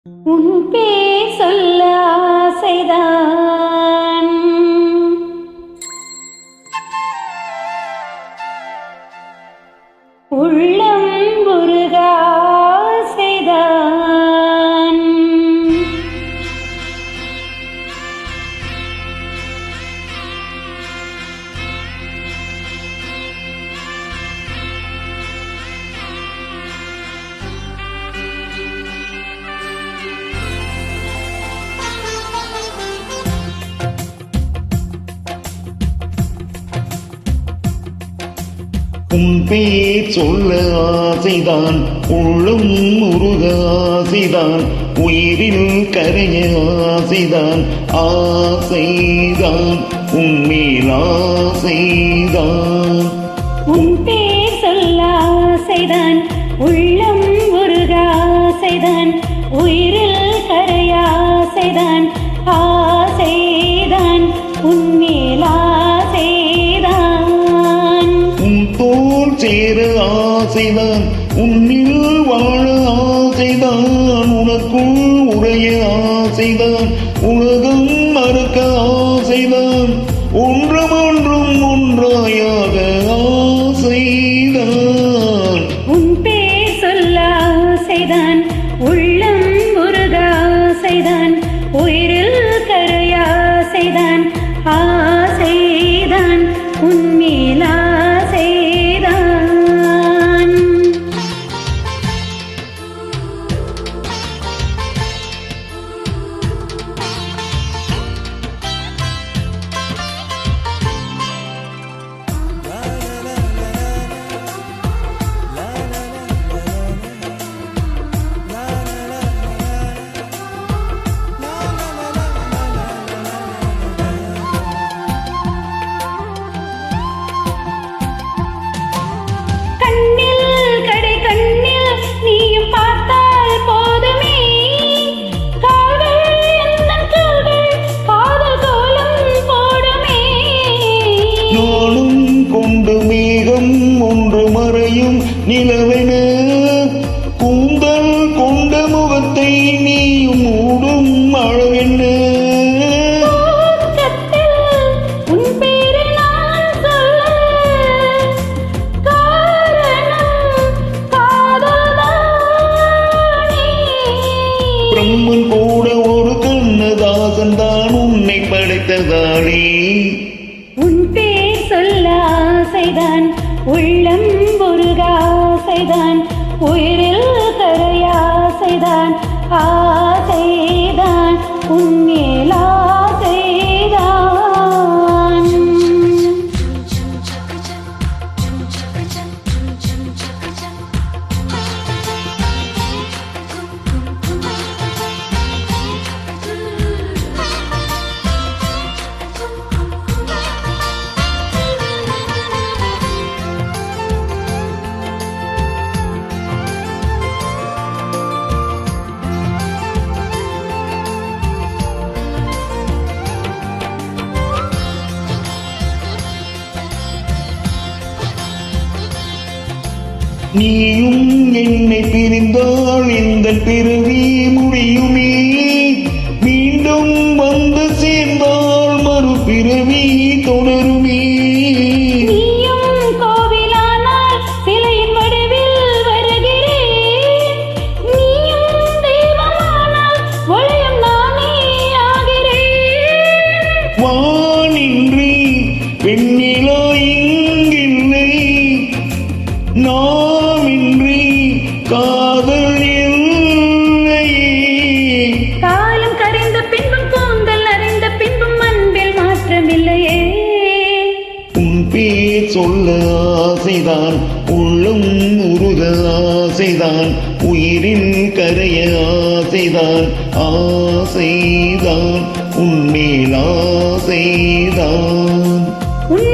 உன் பேர் சொல்ல ஆசைதான், உள்ளம் உருக ஆசைதான். உன் பேர் சொல்ல ஆசைதான், உள்ளம் உருக ஆசைதான், உயிரில் கரைய ஆசைதான், ஆசைதான் உன்மேல் ஆசைதான். உன் பேர் சொல்ல ஆசைதான், உள்ளம் உருக ஆசைதான், உயிரில் கரைய ஆசைதான், ஆசைதான் உன்மேல் ஆசைதான். உன் தோள் சேர ஆசைதான், உன்னில் வாழ ஆசைதான், உனக்குள் உடைய ஆசைதான், உலகம் மறக்க ஆசைதான், ஒன்றுமொன்றும் ஒன்றாயாக ஆசைதான். உன் பேர் சொல்ல ஆசைதான், உள்ளம் உருக ஆசைதான், உயிரில் கரைய ஆசைதான், ஆசைதான் உன்மேல் ஆசைதான். நாளும் கொண்டு மேகம் ஒன்று மறையும் நிலவென, கூந்தல் கொண்ட முகத்தை நீயும் மூடும் அழகென்ன. பிரம்மன் கூட ஒரு கண்ணதாசன் தான் உன்னை படைத்ததாளே. உன் பேர் சொல்ல ஆசைதான், உள்ளம் உருக ஆசைதான், உயிரில் கரைய ஆசைதான், ஆசைதான் உன்மேல் ஆசைதான். நீயும் என்னை பிரிந்தால் இந்த பிறவி முடியுமே, மீண்டும் வந்து சேர்ந்தால் மறுபிறவி தொடருமே. நீயும் கோவிலானால் சிலையின் வடிவில் வருகிறேன், நீயும் தெய்வமானால் ஒளியும் நானே ஆகிறேன். வானின்றி வெண்ணிலா இங்கில்லை, நாமின்றி காதல் இல்லையே. காலம் கரைந்த பின்பும் கூந்தல் அறிந்த பின்பும் அன்பில் மாற்றமில்லையே. உன் பேர் சொல்ல ஆசைதான், உள்ளம் உருக ஆசைதான், உயிரின் கரைய ஆசைதான், ஆசைதான் உன்மேல் ஆசைதான். உன்